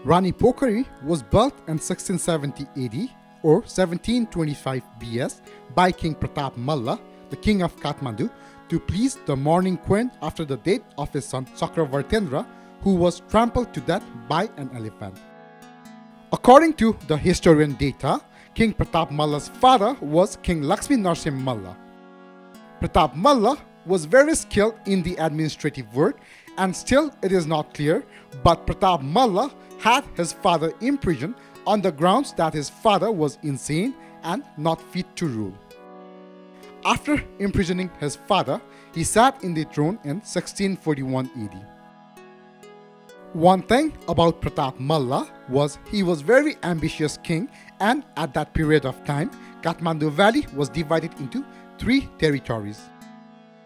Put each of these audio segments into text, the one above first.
Rani Pokhari was built in 1670 AD or 1725 BS by King Pratap Malla, the king of Kathmandu, to please the mourning queen after the death of his son Chakravartendra, who was trampled to death by an elephant. According to the historian data, King Pratap Malla's father was King Lakshmi Narsim Malla. Pratap Malla was very skilled in the administrative work, and still it is not clear, but Pratap Malla had his father imprisoned on the grounds that his father was insane and not fit to rule. After imprisoning his father, he sat in the throne in 1641 AD. One thing about Pratap Malla was he was very ambitious king, and at that period of time, Kathmandu Valley was divided into 3 territories.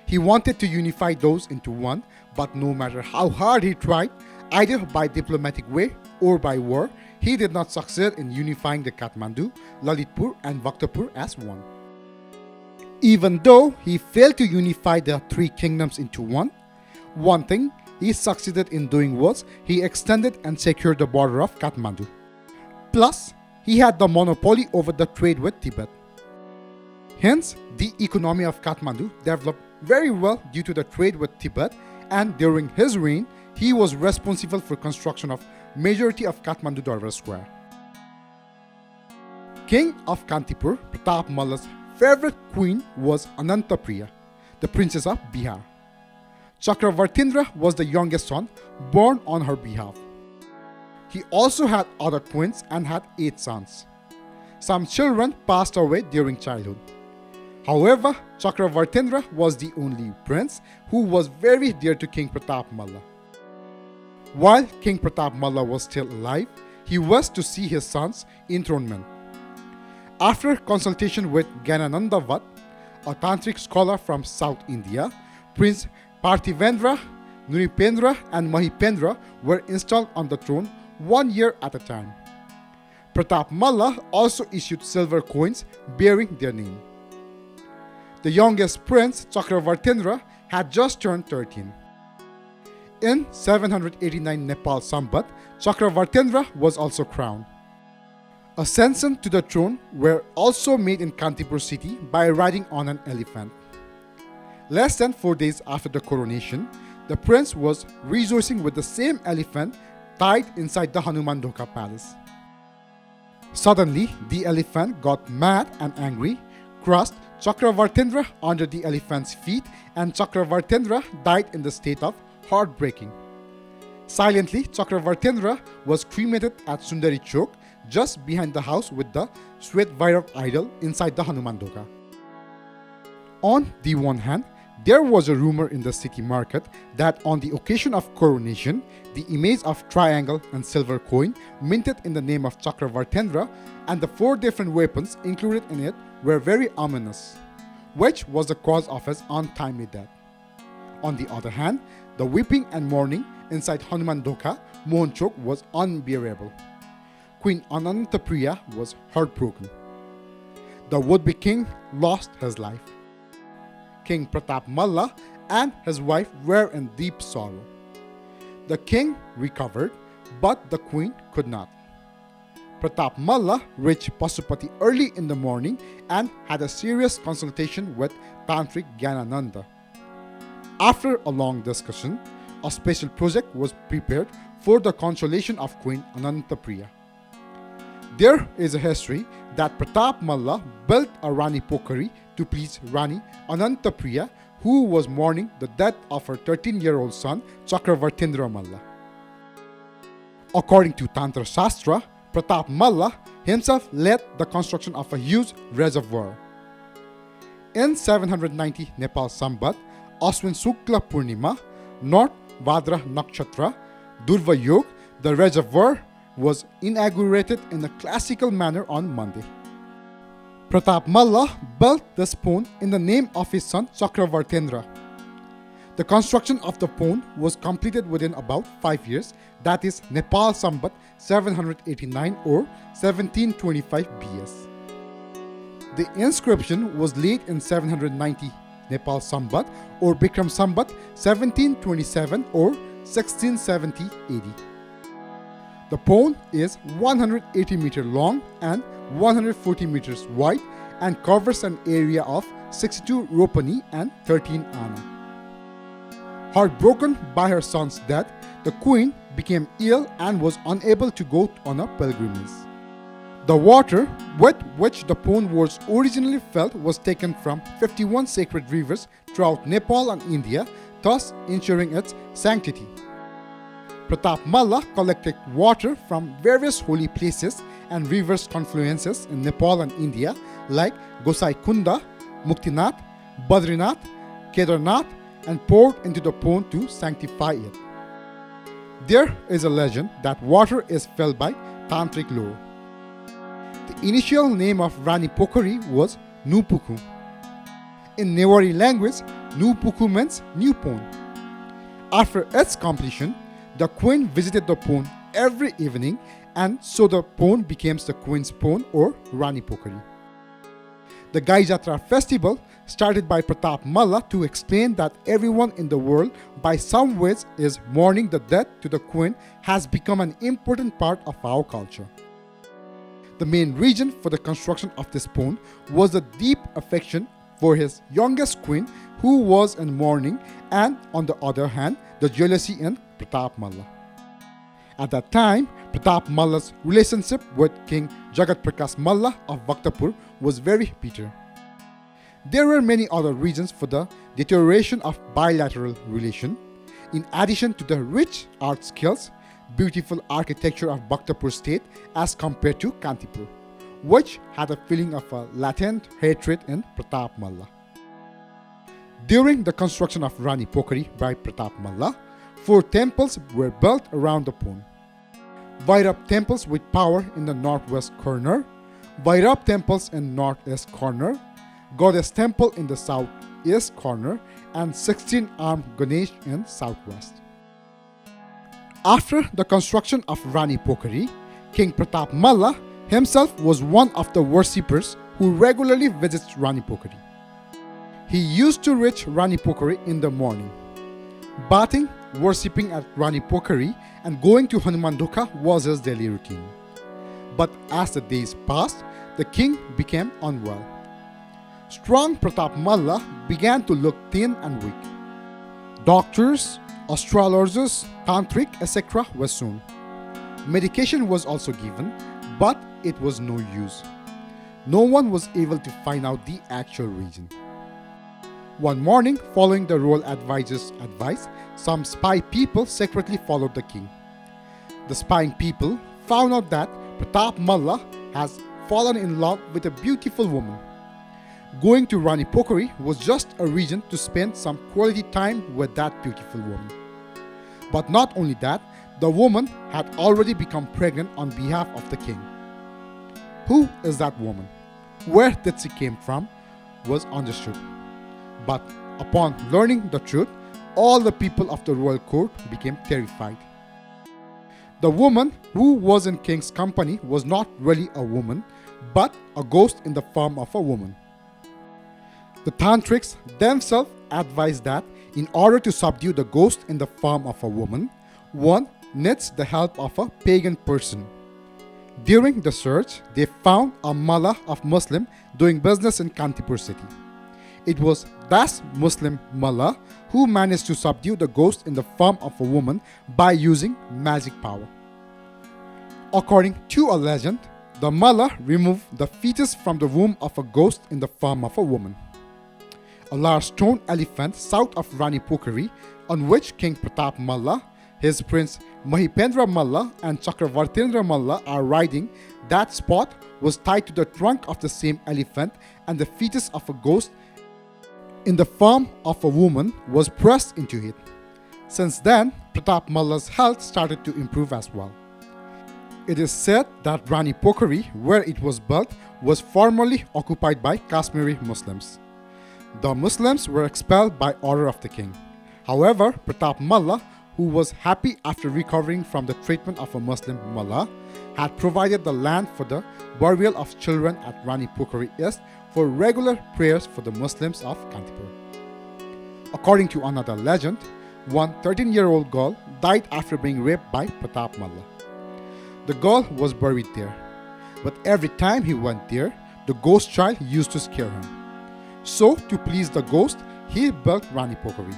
He wanted to unify those into one, but no matter how hard he tried, either by diplomatic way or by war, he did not succeed in unifying the Kathmandu, Lalitpur and Bhaktapur as one. Even though he failed to unify the 3 kingdoms into one thing he succeeded in doing was he extended and secured the border of Kathmandu. Plus, he had the monopoly over the trade with Tibet. Hence, the economy of Kathmandu developed very well due to the trade with Tibet, and during his reign, he was responsible for construction of majority of Kathmandu Darbar Square. King of Kantipur, Pratap Malla's favorite queen was Anantapriya, the princess of Bihar. Chakravartendra was the youngest son born on her behalf. He also had other twins and had 8 sons. Some children passed away during childhood. However, Chakravartendra was the only prince who was very dear to King Pratap Malla. While King Pratap Malla was still alive, he was to see his son's enthronement. After consultation with Gyanananda Vat, a tantric scholar from South India, Prince Parthivendra, Nripendra and Mahipendra were installed on the throne 1 year at a time. Pratap Malla also issued silver coins bearing their name. The youngest prince, Chakravartendra, had just turned 13. In 789 Nepal Sambat, Chakravartendra was also crowned. Ascension to the throne were also made in Kantipur city by riding on an elephant. Less than 4 days after the coronation, the prince was rejoicing with the same elephant tied inside the Hanuman Dhoka palace. Suddenly, the elephant got mad and angry, crushed Chakravartendra under the elephant's feet, and Chakravartendra died in the state of heartbreaking. Silently, Chakravartendra was cremated at Sundari Chowk, just behind the house with the Shwet Vairav idol inside the Hanuman Dhoka. On the one hand, there was a rumor in the city market that on the occasion of coronation, the image of triangle and silver coin minted in the name of Chakravartendra and the 4 different weapons included in it were very ominous, which was the cause of his untimely death. On the other hand, the weeping and mourning inside Hanuman Dhoka, Mohan Chowk, was unbearable. Queen Anantapriya was heartbroken. The would-be king lost his life. King Pratap Malla and his wife were in deep sorrow. The king recovered, but the queen could not. Pratap Malla reached Pasupati early in the morning and had a serious consultation with Tantric Gyanananda. After a long discussion, a special project was prepared for the consolation of Queen Anantapriya. There is a history that Pratap Malla built a Rani Pokhari to please Rani Anantapriya, who was mourning the death of her 13-year-old son Chakravartendra Malla. According to Tantra Shastra, Pratap Malla himself led the construction of a huge reservoir. In 790 Nepal Sambat, Aswin Shukla Purnima, North Vadra Nakshatra, Durva Yog, the reservoir was inaugurated in a classical manner on Monday. Pratap Malla built this pond in the name of his son Chakravartendra. The construction of the pond was completed within about 5 years, that is Nepal Sambat 789 or 1725 BS. The inscription was laid in 790 Nepal Sambat or Bikram Sambat 1727 or 1670 AD. The pond is 180 meters long and 140 meters wide and covers an area of 62 ropani and 13 ana. Heartbroken by her son's death, the queen became ill and was unable to go on a pilgrimage. The water with which the pond was originally filled was taken from 51 sacred rivers throughout Nepal and India, thus ensuring its sanctity. Pratap Malla collected water from various holy places and rivers confluences in Nepal and India like Gosai Kunda, Muktinath, Badrinath, Kedarnath, and poured into the pond to sanctify it. There is a legend that water is filled by tantric lore. The initial name of Rani Pokhari was Nupuku. In Newari language, Nupuku means new pond. After its completion, the queen visited the pond every evening, and so the pond became the queen's pond or Rani Pokhari. The Gai Jatra festival, started by Pratap Malla to explain that everyone in the world by some ways is mourning the death to the queen, has become an important part of our culture. The main reason for the construction of this pond was the deep affection for his youngest queen who was in mourning, and on the other hand, the jealousy in Pratap Malla. At that time, Pratap Malla's relationship with King Jagat Prakash Malla of Bhaktapur was very bitter. There were many other reasons for the deterioration of bilateral relation. In addition to the rich art skills, beautiful architecture of Bhaktapur state as compared to Kantipur, which had a feeling of a latent hatred in Pratap Malla. During the construction of Rani Pokhari by Pratap Malla, 4 temples were built around the pond. Vairab temples with power in the northwest corner, Vairab temples in northeast corner, Goddess temple in the southeast corner, and 16-armed Ganesh in southwest. After the construction of Rani Pokhari, King Pratap Malla himself was one of the worshippers who regularly visits Rani Pokhari. He used to reach Rani Pokhari in the morning. Bathing, worshipping at Rani Pokhari, and going to Hanuman Dhokha was his daily routine. But as the days passed, the king became unwell. Strong Pratap Malla began to look thin and weak. Doctors, astrologers, tantric, etc. were soon. Medication was also given, but it was no use. No one was able to find out the actual reason. One morning, following the royal advisor's advice, some spy people secretly followed the king. The spying people found out that Pratap Malla has fallen in love with a beautiful woman. Going to Rani Pokhari was just a reason to spend some quality time with that beautiful woman. But not only that, the woman had already become pregnant on behalf of the king. Who is that woman? Where did she came from? Was understood. But upon learning the truth, all the people of the royal court became terrified. The woman who was in king's company was not really a woman, but a ghost in the form of a woman. The tantrics themselves advised that in order to subdue the ghost in the form of a woman, one needs the help of a pagan person. During the search, they found a mullah of Muslim doing business in Kantipur city. It was that Muslim mullah who managed to subdue the ghost in the form of a woman by using magic power. According to a legend, the mullah removed the fetus from the womb of a ghost in the form of a woman. A large stone elephant south of Rani Pokhari, on which King Pratap Malla, his prince Mahipendra Malla, and Chakravartindra Malla are riding, that spot was tied to the trunk of the same elephant, and the fetus of a ghost in the form of a woman was pressed into it. Since then, Pratap Malla's health started to improve as well. It is said that Rani Pokhari, where it was built, was formerly occupied by Kashmiri Muslims. The Muslims were expelled by order of the king. However, Pratap Malla, who was happy after recovering from the treatment of a Muslim mullah, had provided the land for the burial of children at Rani Pokhari East for regular prayers for the Muslims of Kantipur. According to another legend, one 13-year-old girl died after being raped by Pratap Malla. The girl was buried there, but every time he went there, the ghost child used to scare him. So, to please the ghost, he built Rani Pokhari.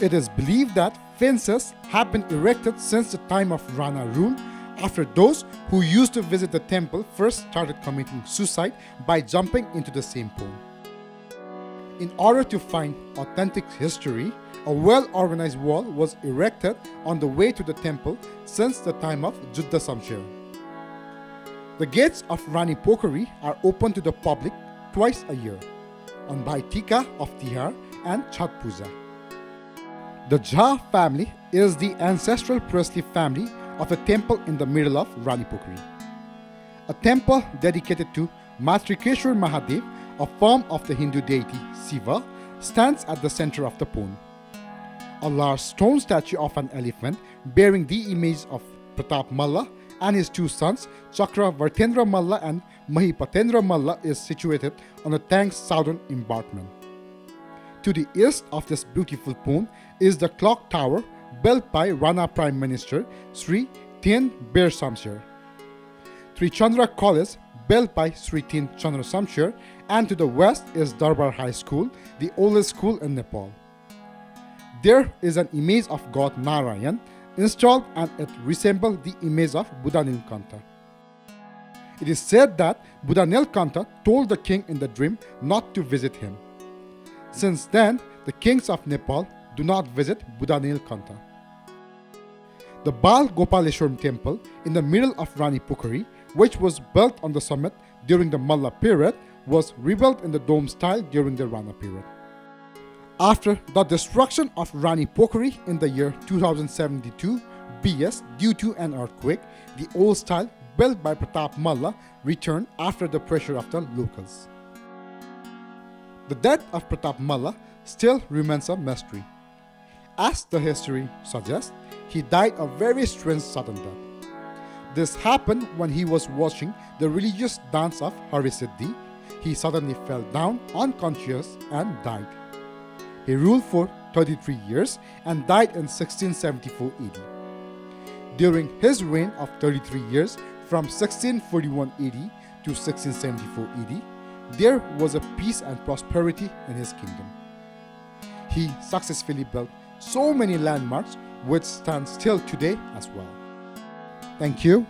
It is believed that fences have been erected since the time of Rana rule, after those who used to visit the temple first started committing suicide by jumping into the same pool. In order to find authentic history, a well-organized wall was erected on the way to the temple since the time of Juddha Samsher. The gates of Rani Pokhari are open to the public twice a year, on Bhai Tika of Tihar and Chhat Puja. The Jha family is the ancestral priestly family of a temple in the middle of Rani Pokhari. A temple dedicated to Matrikeshwar Mahadev, a form of the Hindu deity Shiva, stands at the center of the pond. A large stone statue of an elephant bearing the image of Pratap Malla and his two sons Chakra Varthendra Malla and Mahipatendra Malla is situated on the tank's southern embankment. To the east of this beautiful pond is the clock tower built by Rana Prime Minister Sri Tien Bear Samsher. Trichandra College built by Sri Tien Chandra Samsher, and to the west is Darbar High School, the oldest school in Nepal. There is an image of God Narayan installed and it resembles the image of Buddha Nilkantha. It is said that Buddha Nilkantha told the king in the dream not to visit him. Since then, the kings of Nepal do not visit Buddha Nilkantha. The Bal Gopaleshwaram temple in the middle of Rani Pokhari, which was built on the summit during the Malla period, was rebuilt in the dome style during the Rana period. After the destruction of Rani Pokhari in the year 2072 BS due to an earthquake, the old style built by Pratap Malla returned after the pressure of the locals. The death of Pratap Malla still remains a mystery. As the history suggests, he died a very strange sudden death. This happened when he was watching the religious dance of Harisiddhi. He suddenly fell down unconscious and died. He ruled for 33 years and died in 1674 AD. During his reign of 33 years, from 1641 AD to 1674 AD, there was a peace and prosperity in his kingdom. He successfully built so many landmarks which stand still today as well. Thank you.